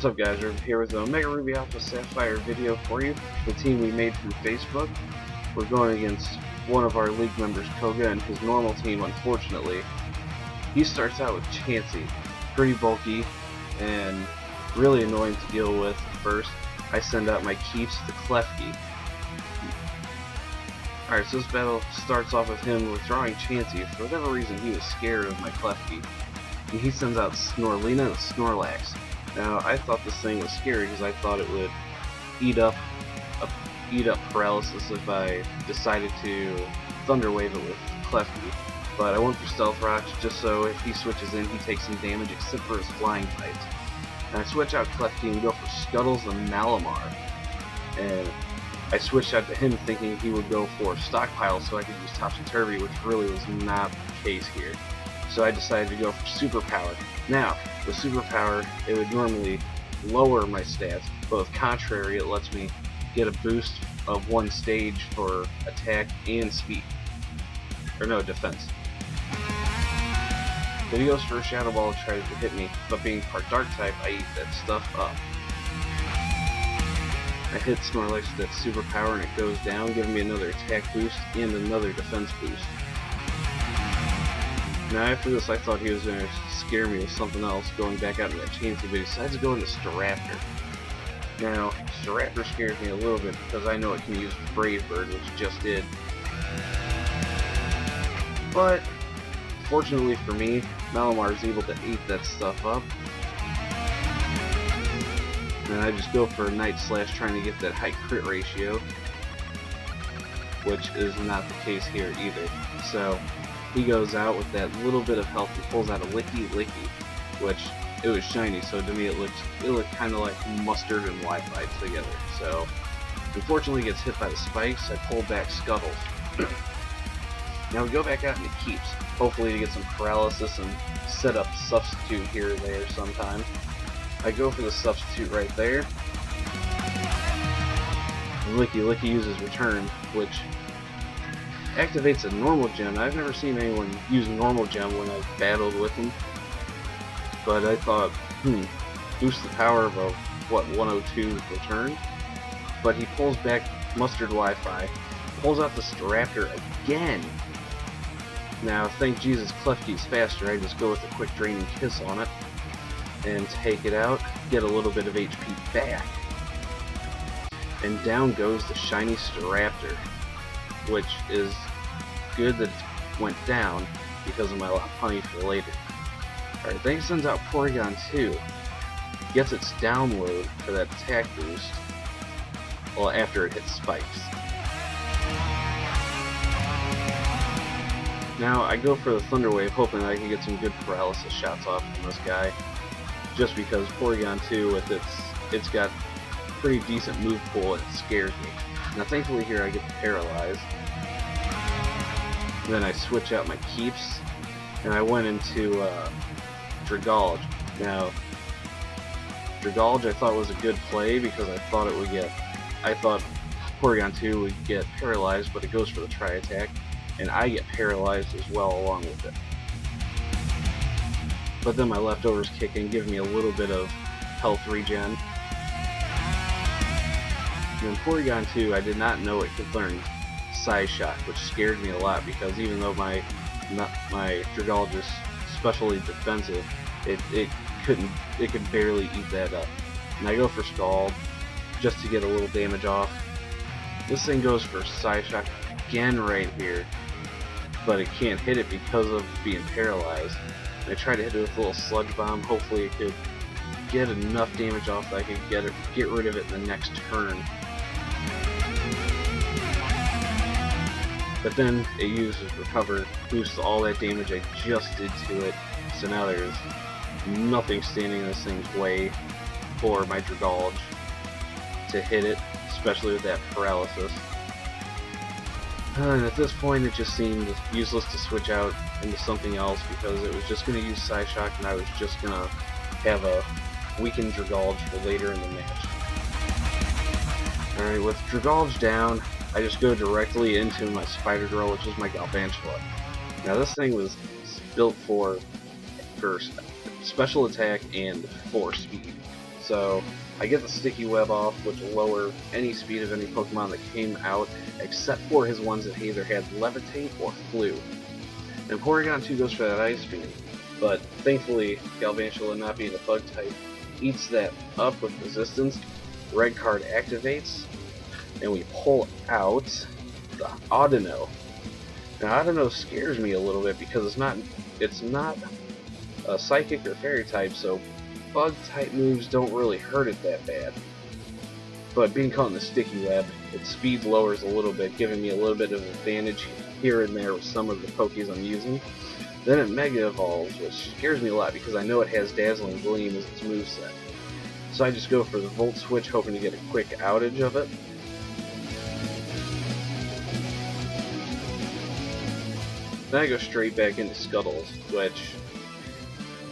What's up, guys? We're here with an Omega Ruby Alpha Sapphire video for you. The team we made from Facebook. We're going against one of our league members, Koga, and his normal team, unfortunately. He starts out with Chansey. Pretty bulky and really annoying to deal with first. I send out my keeps to Klefki. Alright, so this battle starts off with him withdrawing Chansey. For whatever reason, he was scared of my Klefki. And he sends out Snorlina and Snorlax. Now, I thought this thing was scary because I thought it would eat up paralysis if I decided to Thunder Wave it with Klefki. But I went for Stealth Rocks just so if he switches in, he takes some damage except for his flying types. And I switch out Klefki and go for Scuttles and Malamar. And I switched out to him thinking he would go for Stockpile so I could use Topsy-Turvy, which really was not the case here. So I decided to go for Superpower. Now, with Superpower, it would normally lower my stats, but with Contrary, it lets me get a boost of one stage for attack and speed. Or no, defense. Then he goes for a Shadow Ball to try to hit me, but being part Dark type, I eat that stuff up. I hit Snorlax with that Superpower and it goes down, giving me another attack boost and another defense boost. Now after this, I thought he was going to scare me with something else, going back out into that Chansey, but he decides to go into Staraptor. Now, Staraptor scares me a little bit because I know it can use Brave Bird, which it just did. But, fortunately for me, Malamar is able to eat that stuff up. And I just go for a Night Slash trying to get that high crit ratio, which is not the case here either. So, he goes out with that little bit of health and pulls out a Licky, which it was shiny, so to me it looked kind of like mustard and Wi-Fi together. So, unfortunately, he gets hit by the spikes. I pull back Scuttles. Now we go back out into keeps, hopefully to get some paralysis and set up substitute here or there sometime. I go for the substitute right there. And Licky uses return, which activates a normal gem. I've never seen anyone use normal gem when I've battled with him. But I thought, boost the power of a, 102 return? But he pulls back Mustard Wi-Fi, pulls out the Staraptor again. Now, thank Jesus Klefki's faster, I just go with a quick Draining Kiss on it, and take it out, get a little bit of HP back. And down goes the shiny Staraptor, which is good that it went down because of my Lopunny for later. Alright, then he sends out Porygon 2, gets its download for that attack boost, well, after it hits spikes. Now, I go for the Thunder Wave, hoping I can get some good paralysis shots off from this guy, just because Porygon 2, with it's got pretty decent move pool, and it scares me. Now, thankfully here I get to paralyze. Then I switch out my keeps, and I went into Dragalge. Now, Dragalge I thought was a good play because I thought Porygon 2 would get paralyzed, but it goes for the Tri-Attack, and I get paralyzed as well along with it. But then my leftovers kick in, give me a little bit of health regen. And in Porygon 2, I did not know it could learn Psy Shock, which scared me a lot because even though my Dragalge is specially defensive, it could barely eat that up. And I go for Scald just to get a little damage off. This thing goes for Psy Shock again right here, but it can't hit it because of being paralyzed. And I try to hit it with a little Sludge Bomb. Hopefully it could get enough damage off that I could get rid of it in the next turn. But then it uses Recover, boosts all that damage I just did to it, so now there's nothing standing in this thing's way for my Dragalge to hit it, especially with that paralysis. And at this point it just seemed useless to switch out into something else because it was just going to use Psyshock and I was just going to have a weakened Dragalge for later in the match. Alright, with Dragalge down, I just go directly into my Spider Girl, which is my Galvantula. Now this thing was built for special attack and 4 speed. So I get the sticky web off, which will lower any speed of any Pokemon that came out, except for his ones that either had Levitate or Flew. And Porygon 2 goes for that Ice Beam, but thankfully Galvantula, not being a bug type, eats that up with resistance. Red card activates, and we pull out the Audino. Now Audino scares me a little bit because it's not a Psychic or Fairy type, so bug type moves don't really hurt it that bad. But being caught in the sticky web, its speed lowers a little bit, giving me a little bit of advantage here and there with some of the Pokés I'm using. Then it Mega Evolves, which scares me a lot because I know it has Dazzling Gleam as its moveset. So I just go for the Volt Switch, hoping to get a quick outage of it. Then I go straight back into Scuttles, which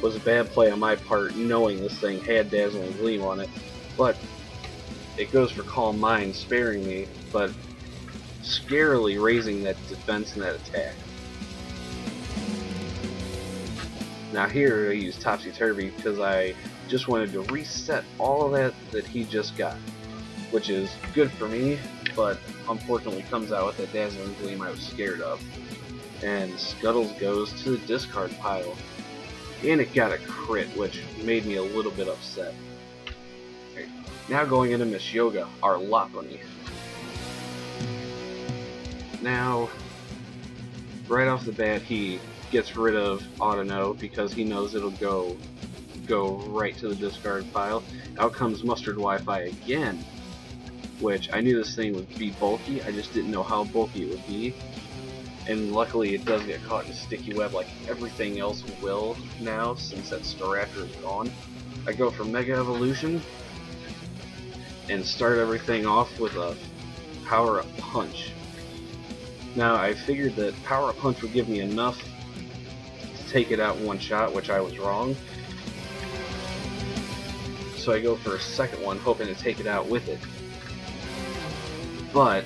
was a bad play on my part, knowing this thing had Dazzling Gleam on it. But it goes for Calm Mind, sparing me, but scarily raising that defense and that attack. Now here I use Topsy Turvy because I just wanted to reset all of that he just got, which is good for me, but unfortunately comes out with that Dazzling Gleam I was scared of. And Scuttles goes to the discard pile, and it got a crit, which made me a little bit upset. Right. Now going into Miss Yoga, our Lopunny. Now, right off the bat, he gets rid of Audino because he knows it'll go right to the discard pile. Out comes Mustard Wi-Fi again, which I knew this thing would be bulky, I just didn't know how bulky it would be. And luckily it does get caught in a sticky web like everything else will now, since that Staraptor is gone. I go for Mega Evolution and start everything off with a Power Up Punch. Now I figured that Power Up Punch would give me enough to take it out in one shot, which I was wrong. So I go for a second one, hoping to take it out with it. But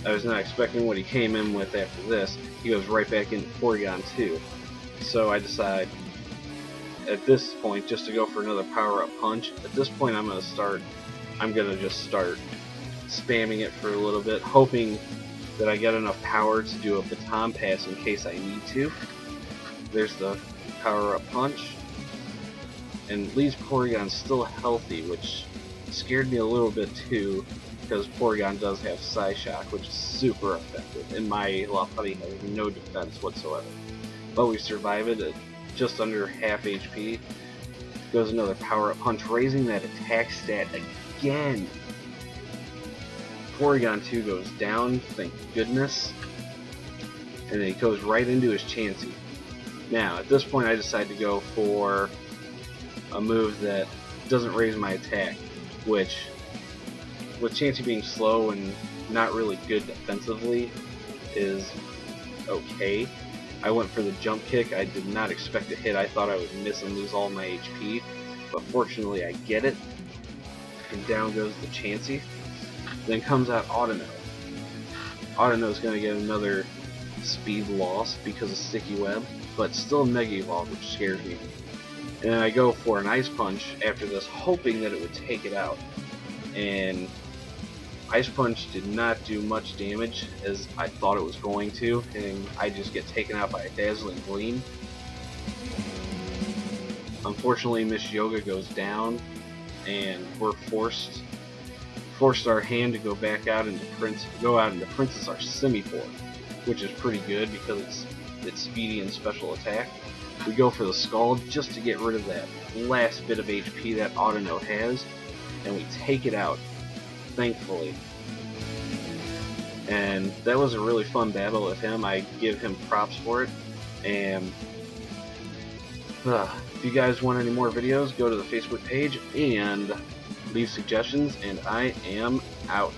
I was not expecting what he came in with after this. He goes right back into Porygon 2. So I decide at this point just to go for another Power Up Punch. At this point I'm gonna just start spamming it for a little bit, hoping that I get enough power to do a Baton Pass in case I need to. There's the Power Up Punch, and leaves Porygon still healthy, which scared me a little bit too, because Porygon does have Psyshock, which is super effective, and my Lopunny has no defense whatsoever. But we survive it at just under half HP. Goes another Power Up Punch, raising that attack stat again. Porygon 2 goes down, thank goodness, and then he goes right into his Chansey. Now, at this point I decide to go for a move that doesn't raise my attack, which, with Chansey being slow and not really good defensively, is okay. I went for the Jump Kick. I did not expect to hit. I thought I would miss and lose all my HP, but fortunately I get it, and down goes the Chansey. Then comes out Audino. Audino's going to get another speed loss because of Sticky Web, but still Mega Evolve, which scares me. And I go for an Ice Punch after this, hoping that it would take it out. And Ice Punch did not do much damage as I thought it was going to, and I just get taken out by a Dazzling Gleam. Unfortunately, Miss Yoga goes down, and we're forced our hand to go back out into Princess Arcimitor, which is pretty good because it's speedy and special attack. We go for the Scald just to get rid of that last bit of HP that Audino has, and we take it out, thankfully. And that was a really fun battle with him. I give him props for it. And if you guys want any more videos, go to the Facebook page and leave suggestions, and I am out.